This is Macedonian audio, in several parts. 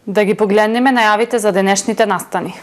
Да ги погледнеме најавите за денешните настани.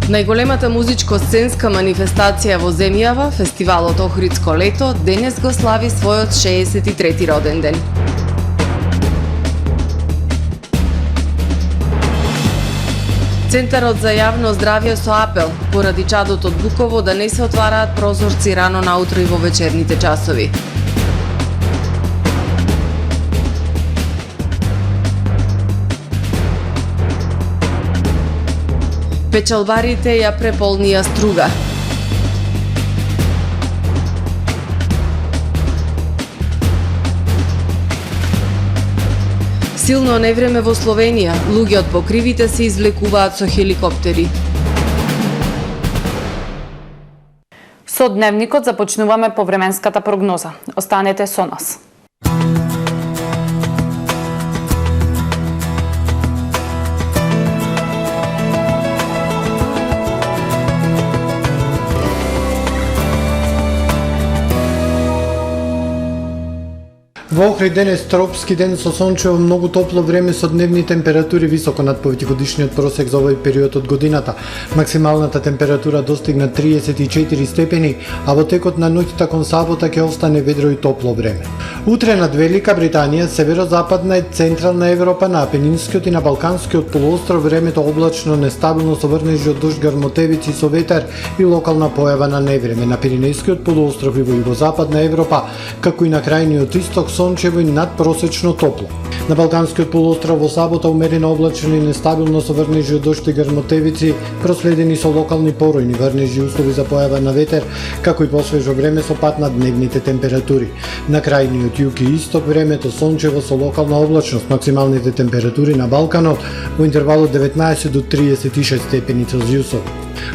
Најголемата музичко-сценска манифестација во земјава, фестивалот Охридско лето, денес го слави својот 63-ти роден ден. Центарот за јавно здравје со апел поради чадот од Буково да не се отвараат прозорци рано наутро и во вечерните часови. Печалбарите ја преполнија струга. Силно невреме во Словенија, луѓе од покривите се извлекуваат со хеликоптери. Со дневникот започнуваме повременската прогноза. Останете со нас. Во Охрид денес тропски ден со сончево многу топло време со дневни температури високо над повеќегодишниот просек за овој период од годината. Максималната температура достигна 34 степени, а во текот на ноќта кон сабота ќе остане ведро и топло време. Утре над Велика Британија, северозападна и централна Европа, на Апенинскиот и на Балканскиот полуостров времето облачно, нестабилно со врнежи од дожд, грмотевици со ветар и локална појава на невреме. На Пиренејскиот полуостров и во југозападна Европа, како и на крајниот исток, сончево и надпросечно топло. На Балканскиот полуостров во сабота умерено облачно и нестабилно со врнежи од дожд и грмотевици, проследени со локални поројни врнежи и услови за појава на ветер, како и посвежо време со пад на дневните температури. На крајниот југ и исток времето сончево со локална облачност, максималните температури на Балканот во интервалот 19 до 36 степени Целзиусови.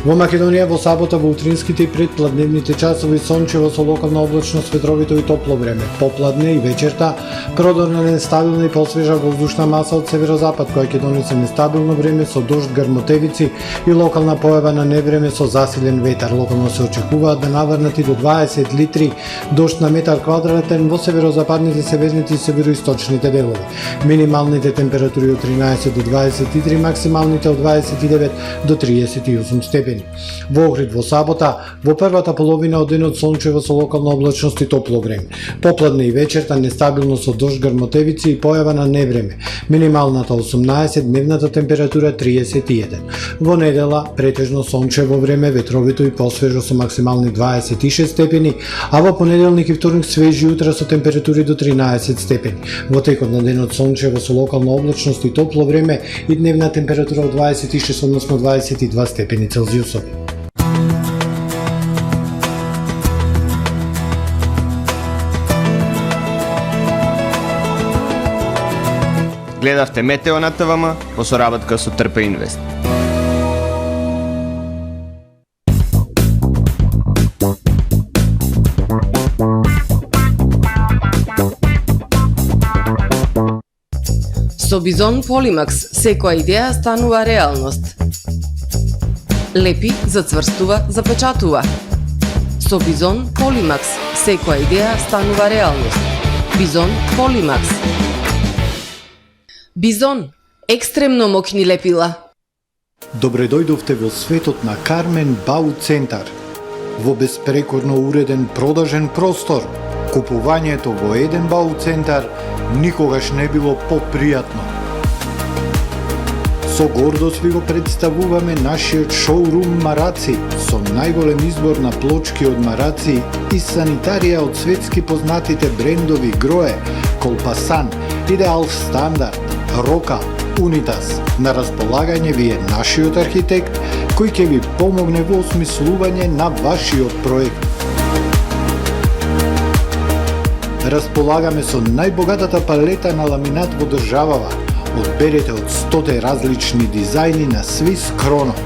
Во Македонија во сабота во утринските и предпладневните часови сончево со локална облачност, ветровито и топло време. Попладне и вечерта продорна нестабилна и посвежа воздушна маса од северозапад која ќе донесе нестабилно време со дожд, грмотевици и локална појава на невреме со засилен ветар. Локално се очекуваат да наврнат и до 20 литри дожд на метар квадратен во северозападните, северните и североисточните делови. Минималните температури од 13 до 23, максималните од 29 до 38 степени. Во Охрид во сабота, во првата половина од денот сончево со локална облачност и топло време. Попладне и вечерта нестабилно со дожд, грмотевици и појава на невреме. Минималната 18, дневната температура 31. Во недела претежно сончево време, ветровито и посвежо со максимални 26 степени, а во понеделник и вторник свежи утра со температури до 13 степени. Во текот на денот сончево со локална облачност и топло време и дневна температура од 26, односно 22 степени Целзиусови. Гледавте Метео на ТВМ во соработка со Трпе Инвест. Со Бизон Полимакс секоја идеја станува реалност. Лепи, зацврстува, запечатува. Со Бизон Полимакс секоја идеја станува реалност. Бизон Полимакс. Бизон, екстремно мокни лепила. Добре дојдовте во светот на Кармен Бау Центар. Во беспрекорно уреден продажен простор, купувањето во еден Бау Центар никогаш не било попријатно. Со гордост ви го представуваме нашиот шоурум Мараци со најголем избор на плочки од Мараци и санитарија од светски познатите брендови Грое, Колпасан, Идеал Стандард, Рока, Унитас. На располагање ви е нашиот архитект кој ќе ви помогне во осмислување на вашиот проект. Располагаме со најбогатата палета на ламинат во државава. Одберете од 100 различни дизајни на Swiss Chrono.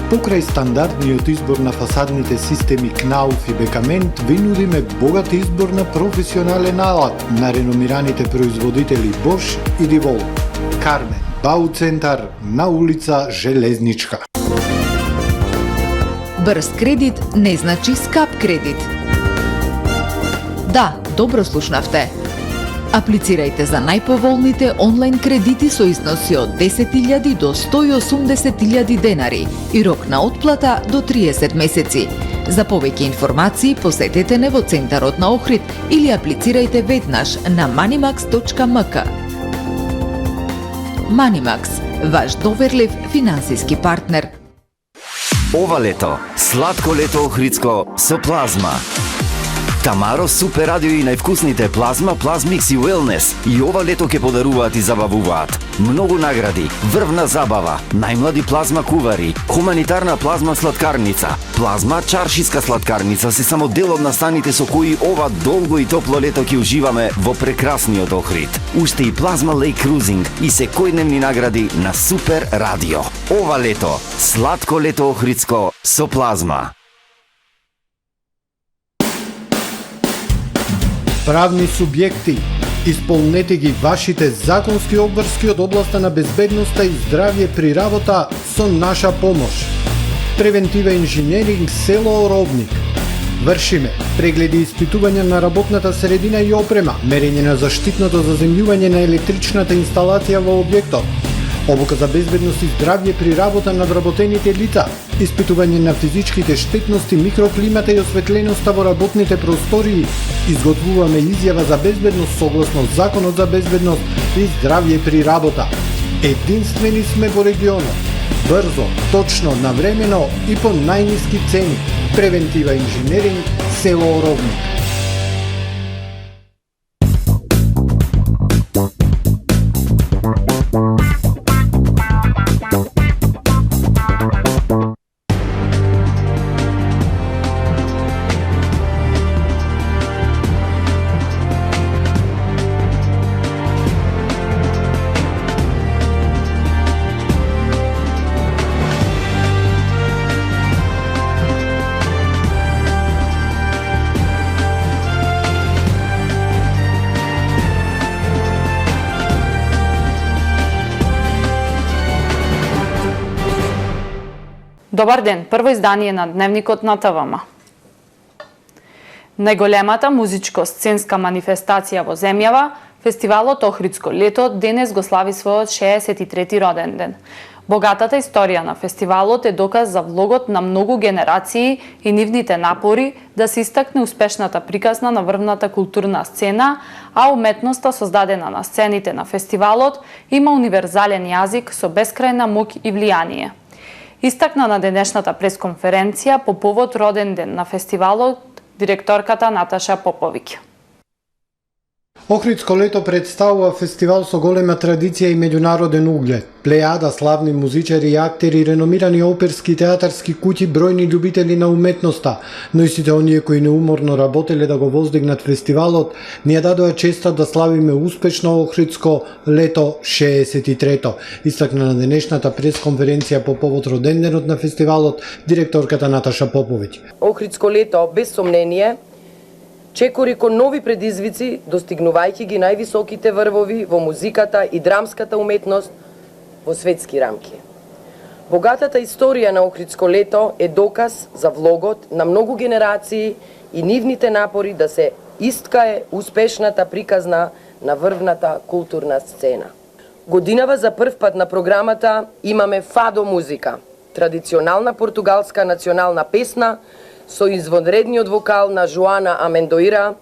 Покрај стандардниот избор на фасадните системи Knauf и Бекамент, ви нудиме богат избор на професионален алат на реномираните производители Bosch и Divol. Кармен Бау Центар на улица Железничка. Брз кредит не значи скап кредит. Да, добро слушнавте. Аплицирајте за најповолните онлайн кредити со износи од 10.000 до 180.000 денари и рок на отплата до 30 месеци. За повеќе информации посетете не во центарот на Охрид или аплицирајте веднаш на manimax.mk. Manimax, ваш доверлив финансиски партнер. Ова лето, сладко лето охридско со плазма. Тамаро Супер Радио и највкусните плазма, плазмикс и уелнес и ова лето ќе подаруваат и забавуваат. Многу награди, врвна забава, најмлади плазма кувари, хуманитарна плазма сладкарница, плазма чаршиска сладкарница се само дел од настаните со кои ова долго и топло лето ќе уживаме во прекрасниот Охрид. Уште и плазма лейк крузинг и секојдневни награди на Супер Радио. Ова лето, сладко лето охридско со плазма. Правни субјекти, исполнете ги вашите законски обврски од областа на безбедноста и здравје при работа со наша помош. Превентива инженеринг село Оробник. Вршиме прегледи и испитувања на работната средина и опрема, мерење на заштитното заземјување на електричната инсталација во објектот, обука за безбедност и здравје при работа на вработените лица, испитување на физичките штетности, микроклимата и осветленоста во работните простории. Изготвуваме изјава за безбедност согласно Законот за безбедност и здравје при работа. Единствени сме во регионот. Брзо, точно, навремено и по најниски цени. Превентива инженеринг село Оробник. Добар ден, прво издание на Дневникот на ТВМ. Најголемата музичко-сценска манифестација во земјава, фестивалот Охридско лето, денес го слави својот 63-ти роден ден. Богатата историја на фестивалот е доказ за влогот на многу генерации и нивните напори да се истакне успешната приказна на врвната културна сцена, а уметноста создадена на сцените на фестивалот има универзален јазик со бескрајна моќ и влијание. Истакна на денешната пресконференција по повод роден ден на фестивалот директорката Наташа Поповиќ. Охридско лето представува фестивал со голема традиција и меѓународен углед. Плејада славни музичари и актери, реномирани оперски и театарски куќи, бројни љубители на уметноста, но и сите оние кои неуморно работеле да го воздигнат фестивалот, ни ја дадоа честа да славиме успешно Охридско лето 63-то. Истакна на денешната пресконференција по повод роденденот на фестивалот директорката Наташа Поповиќ. Охридско лето, без сомнение, чекори кон нови предизвици, достигнувајќи ги највисоките врвови во музиката и драмската уметност во светски рамки. Богатата историја на Охридско лето е доказ за влогот на многу генерации и нивните напори да се исткае успешната приказна на врвната културна сцена. Годинава за прв пат на програмата имаме фадо музика, традиционална португалска национална песна, со извонредниот вокал на Жоана Амендоира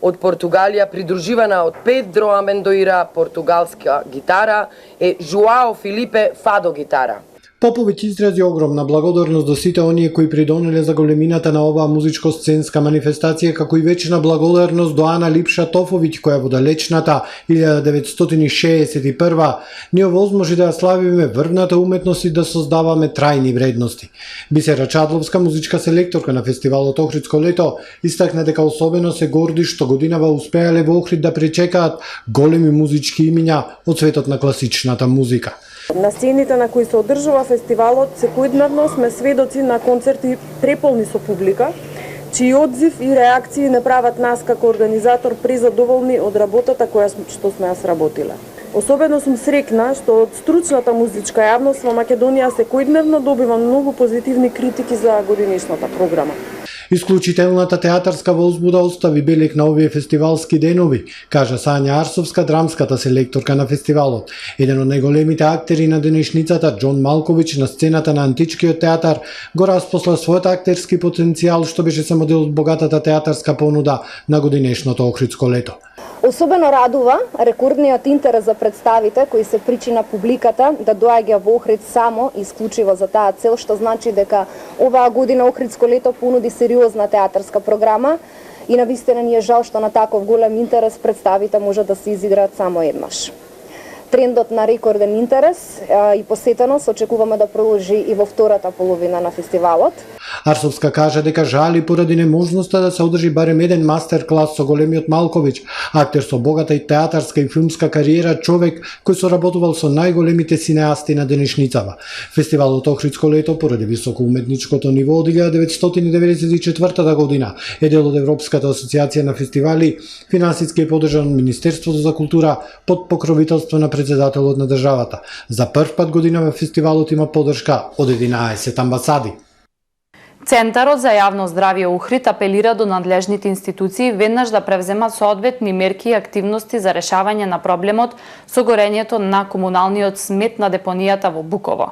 од Португалија, придруживана од Педро Амендоира португалска гитара и Жоао Филипе фадо гитара. Поповиќ изрази огромна благодарност до сите оние кои придонеле за големината на оваа музичко-сценска манифестација, како и вечна благодарност до Ана Липша Тофовиќ, која во далечната 1961 ни овозможи да ја славиме врвната уметност и да создаваме трајни вредности. Бисера Чадловска, музичка селекторка на фестивалот Охридско лето, истакна дека особено се горди што годинава успеале во Охрид да пречекаат големи музички имиња од светот на класичната музика. На сцените на кои се одржува фестивалот, секојдневно сме сведоци на концерти преполни со публика, чиј одзив и реакции не прават нас како организатор презадоволни од работата која што сме ја сработиле. Особено сум срекна што од стручната музичка јавност во Македонија секојдневно добивам многу позитивни критики за годинешната програма. Исклучителната театарска возбуда остави белег на овие фестивалски денови, кажа Сања Арсовска, драмската селекторка на фестивалот. Еден од најголемите актери на денешницата, Џон Малковиќ, на сцената на Античкиот театар, го распосла својот актерски потенцијал, што беше само дел од богатата театарска понуда на годинешното Охридско лето. Особено радува рекордниот интерес за представите кои се причина публиката да доаѓа во Охрид само и исклучиво за таа цел, што значи дека оваа година Охридско лето понуди сериозна театарска програма и навистина ни е жал што на таков голем интерес представите може да се изиграат само еднаш. Трендот на рекорден интерес и посетеност очекуваме да продолжи и во втората половина на фестивалот. Арсовска кажа дека жали поради неможноста да се одржи барем еден мастер-клас со големиот Малковиќ, актер со богата и театарска и филмска кариера, човек кој соработувал со најголемите синеасти на денешницава. Фестивалот Охридско лето поради високо уметничкото ниво од 1994 година е дел од Европската асоциација на фестивали, финансиски е поддржан Министерството за култура под покровителство на председателот на државата. За прв пат годинава фестивалот има поддршка од 11 амбасади. Центарот за јавно здравје Охрид апелира до надлежните институции веднаш да превземат соодветни мерки и активности за решавање на проблемот со горењето на комуналниот смет на депонијата во Буково.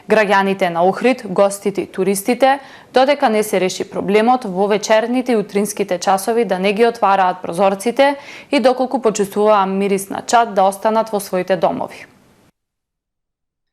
Граѓаните на Охрид, гостите и туристите, додека не се реши проблемот, во вечерните и утринските часови да не ги отвараат прозорците и доколку почувствуваа мирис на чад да останат во своите домови.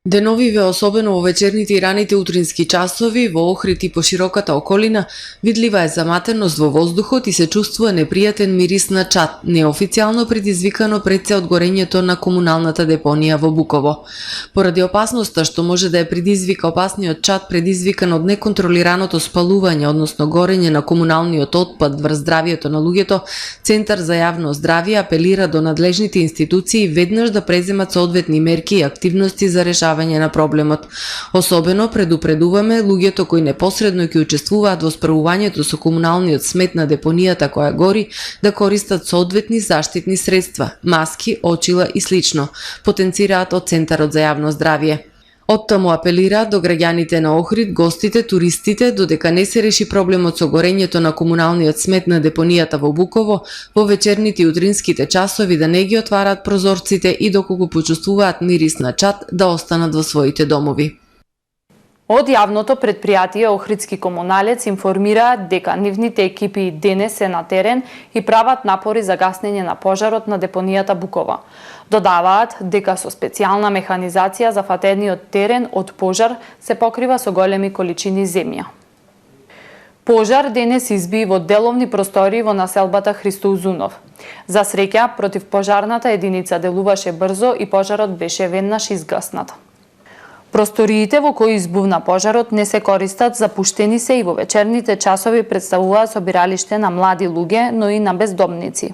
Деновиве, особено во вечерните и раните утрински часови, во Охрид и по широката околина, видлива е заматеност во воздухот и се чувствува непријатен мирис на чад, неофицијално предизвикано пред се од горењето на комуналната депонија во Буково. Поради опасноста што може да е предизвика опасниот чад предизвикан од неконтролираното спалување, односно горење на комуналниот отпад врз здравието на луѓето, Центар за јавно здравје апелира до надлежните институции веднаш да преземат соодветни мерки и активности за решавање на проблемот. Особено предупредуваме луѓето кои непосредно ќе учествуваат во справувањето со комуналниот смет на депонијата која гори да користат соодветни заштитни средства, маски, очила и слично, потенцираат од Центарот за јавно здравје. Оттаму апелираат до граѓаните на Охрид, гостите, туристите, додека не се реши проблемот со горењето на комуналниот смет на депонијата во Буково, во вечерните и утринските часови да не ги отвараат прозорците и доколку почувствуваат мирис на чад да останат во своите домови. Од јавното предпријатие Охридски комуналец информираат дека нивните екипи и денес се на терен и прават напори за гаснење на пожарот на депонијата Буково. Додаваат дека со специјална механизација зафатениот терен од пожар се покрива со големи количини земја. Пожар денес изби во деловни простории во населбата Христо Узунов. За среќа, противпожарната единица делуваше брзо и пожарот беше веднаш изгаснат. Просториите во кои избувна пожарот не се користат, запуштени се и во вечерните часови представуваат собиралиште на млади луѓе, но и на бездомници.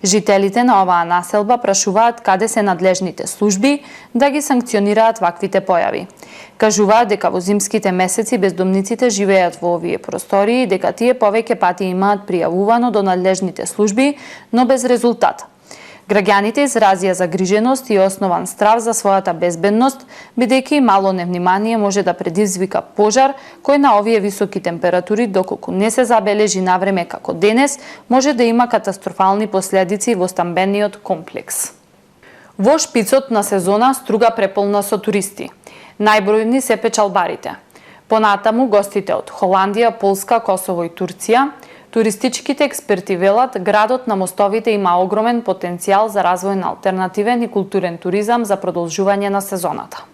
Жителите на оваа населба прашуваат каде се надлежните служби да ги санкционираат ваквите појави. Кажуваат дека во зимските месеци бездомниците живеат во овие простории и дека тие повеќе пати имаат пријавувано до надлежните служби, но без резултат. Граѓаните изразија загриженост и основан страв за својата безбедност, бидејќи мало невнимание може да предизвика пожар кој на овие високи температури, доколку не се забележи навреме како денес, може да има катастрофални последици во стамбениот комплекс. Во шпицот на сезона Струга преполна со туристи. Најбројни се печалбарите. Понатаму гостите од Холандија, Полска, Косово и Турција. Туристичките експерти велат, градот на мостовите има огромен потенцијал за развој на алтернативен и културен туризам за продолжување на сезоната.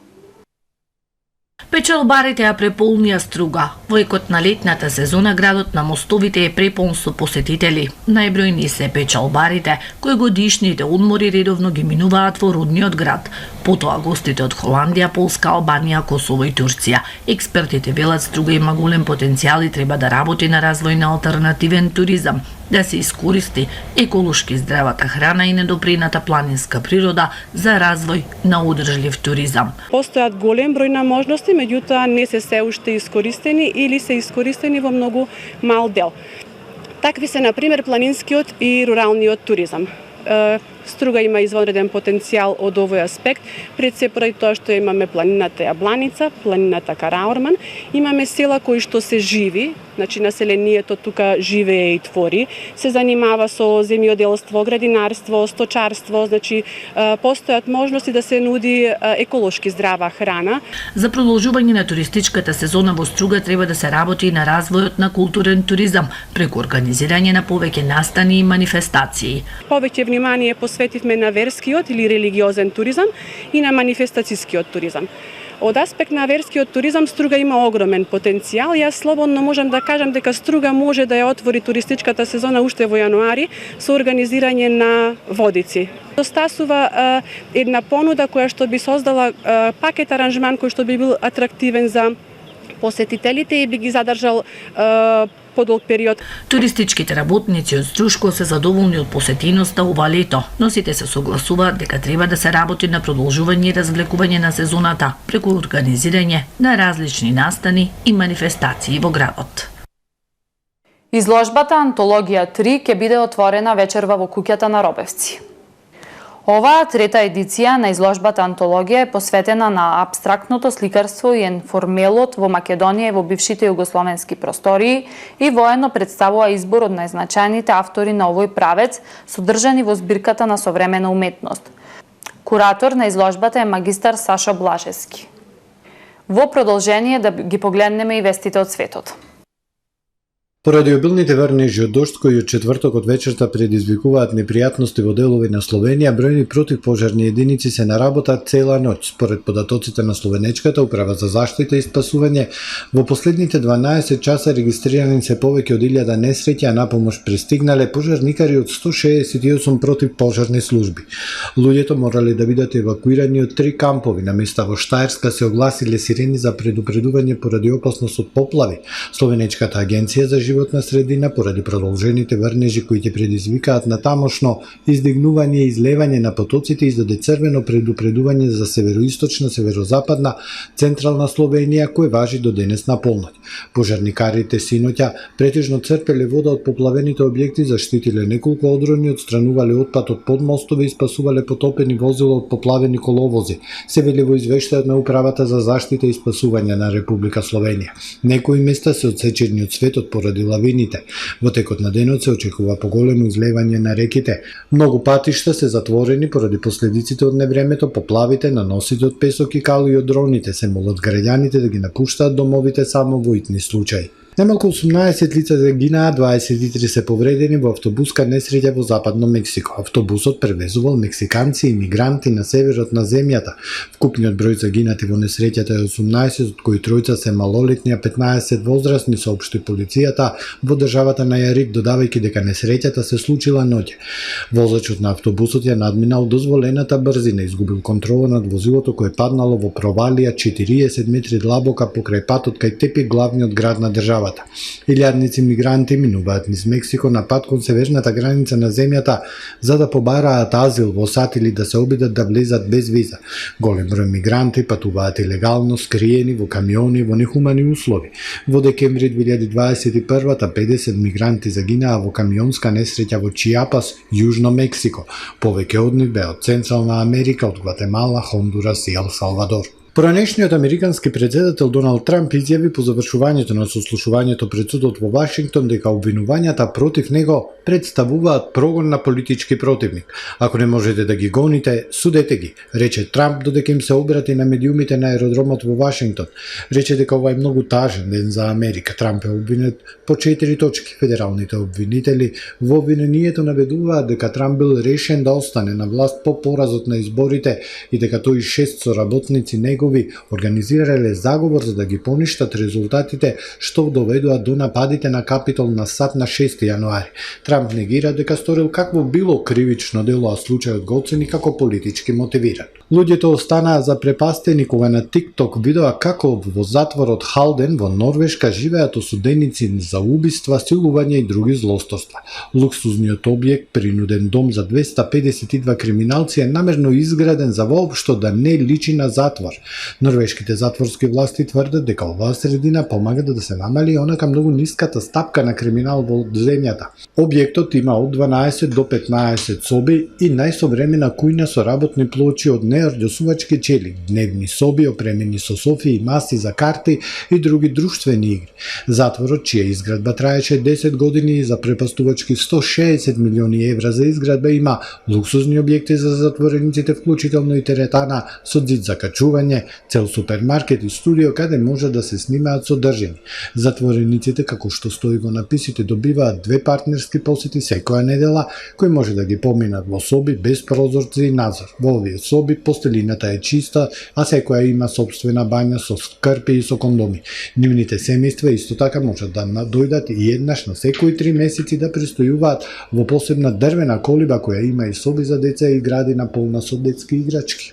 Печалбарите ја преполнија Струга. Во екот на летната сезона градот на мостовите е преполн со посетители. Најбројни се печалбарите, кои годишните одмори редовно ги минуваат во родниот град. Потоа гостите од Холандија, Полска, Албанија, Косово и Турција. Експертите велат Струга има голем потенцијал и треба да работи на развој на алтернативен туризам, да се искористи еколошки здравата храна и недопрената планинска природа за развој на одржлив туризам. Постојат голем број на можности, меѓутоа не се уште искористени или се искористени во многу мал дел. Такви се, например, планинскиот и руралниот туризам. Струга има извонреден потенцијал од овој аспект, пред се поради тоа што имаме планината Јабланица, планината Караорман, имаме села кои што се живи, значи населението тука живее и твори, се занимава со земјоделство, градинарство, сточарство, значи постојат можности да се нуди еколошки здрава храна. За продолжување на туристичката сезона во Струга треба да се работи и на развојот на културен туризам преку организирање на повеќе настани и манифестации. Повеќе внимание посветивме на верскиот или религиозен туризам и на манифестацијскиот туризам. Од аспект на верскиот туризам Струга има огромен потенцијал. Јас слободно можам да кажам дека Струга може да ја отвори туристичката сезона уште во јануари со организирање на водици. Достасува една понуда која што би создала пакет аранжман кој што би бил атрактивен за посетителите и би ги задржал подолг период. Туристичките работници од Струшко се задоволни од посетеноста ова лето, но сите се согласуваат дека треба да се работи на продолжување и развлекување на сезоната преку организирање на различни настани и манифестации во градот. Изложбата Антологија 3 ќе биде отворена вечерва во куќата на Робевци. Оваа трета едиција на изложбата Антологија е посветена на апстрактното сликарство и енформелот во Македонија и во бившите југословенски простории и воедно представува избор од најзначајните автори на овој правец, содржани во збирката на современа уметност. Куратор на изложбата е магистар Сашо Блажевски. Во продолжение да ги погледнеме и вестите од светот. Поради обилните врнежи од дожд кои од четвртокот вечерта предизвикуваат непријатности во делови на Словенија, бројни противпожарни единици се на работа цела ноќ. Според податоците на Словенечката управа за заштита и спасување, во последните 12 часа регистрирани се повеќе од 1000 несреќи, а на помош пристигнале пожарникари од 168 противпожарни служби. Луѓето морале да бидат евакуирани од 3 кампови. На места во Штаерска се огласиле сирени за предупредување поради опасност од поплави. Словенечката агенција за животна средина поради продолжените врнежи кои ќе предизвикаат на тамошно издигнување и излевање на потоците издаде црвено предупредување за североисточна, северозападна, централна Словенија кој важи до денес на полноќ. Пожарникарите синоќа претежно црпеле вода од поплавените објекти, заштитиле неколку одрони, отстранувале отпад од подмостове и спасувале потопени возила од поплавени коловози, се вели во извештајот на Управата за заштита и спасување на Република Словенија. Некои места се одсечени од светот поради лавините. Во текот на денот се очекува поголемо излевање на реките. Многу патишта се затворени поради последиците од невремето, поплавите, наносите од песок и кал и од дроните. Се молат граѓаните да ги напуштаат домовите само во итни случаи. Немалку 18 лица загинаа, 23 се повредени во автобуска несреќа во Западно Мексико. Автобусот превезувал мексиканци и мигранти на северот на земјата. Вкупниот број загинати во несреќата е 18, од кои тројца се малолетни, а 15 возрастни, соопшти полицијата во државата на Јарик, додавајќи дека несреќата се случила ноќе. Возачот на автобусот ја надминал дозволената брзина, изгубил контрола над возилото кое паднало во провалија 40 метри длабока покрај патот кај Тепи, главниот град на државата. Илјадници мигранти минуваат низ Мексико на пат кон северната граница на земјата за да побараат азил во САД или да се обидат да влезат без виза. Голем број мигранти патуваат илегално, скриени во камиони во нехумани услови. Во декември 2021 50 мигранти загинаа во камионска несреќа во Чиапас, Јужно Мексико. Повеќе од нив беа од Централна Америка, од Гватемала, Хондурас и Ел Салвадор. Поранешниот американски претседател Доналд Трамп изјави по завршувањето на сослушувањето пред судот во Вашингтон дека обвинувањата против него представуваат прогон на политички противник. Ако не можете да ги гоните, судете ги, рече Трамп додека им се обрати на медиумите на аеродромот во Вашингтон. Рече дека ова е многу тажен ден за Америка. Трамп е обвинет по 4 точки. Федералните обвинители во обвинението наведуваат дека Трамп бил решен да остане на власт по поразот на изборите и дека тој и 6 соработници негови организирале заговор за да ги поништат резултатите што доведоа до нападите на Капитол на САД на 6 јануари. Трамп негира дека сторил какво било кривично дело, а случајот го оцени како политички мотивиран. Луѓето останаа запрепастени кога на TikTok видоа како во затворот Халден во Норвешка живеат осуденици за убиства, силување и други злосторства. Луксузниот објект, принуден дом за 252 криминалци, е намерно изграден за воопшто да не личи на затвор. Норвешките затворски власти тврдат дека оваа средина помага да се намали онака многу ниската стапка на криминал во земјата. Објектот има од 12 до 15 соби и најсовремена кујна со работни плочи од неорѓосувачки чели, дневни соби опремени со софи и маси за карти и други друштвени игри. Затворот, чија изградба траеше 10 години и за препастувачки 160 милиони евра за изградба, има луксузни објекти за затворениците, вклучително и теретана со зид за качување, цел супермаркет и студио каде може да се снимаат содржини. Затворениците, како што стои во написите, добиваат 2 партнерски посети секоја недела, кои може да ги поминат во соби без прозорци и надзор. Во овие соби постелината е чиста, а секоја има собствена бања со скрпи и со кондоми. Нивните семејства исто така можат да дојдат и еднаш на секои 3 месеци да престојуваат во посебна дрвена колиба која има и соби за деца и градина полна со детски играчки.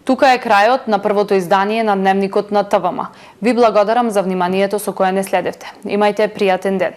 Тука е крајот на првото издание на Дневникот на ТВМ. Ви благодарам за вниманието со кое не следевте. Имајте пријатен ден.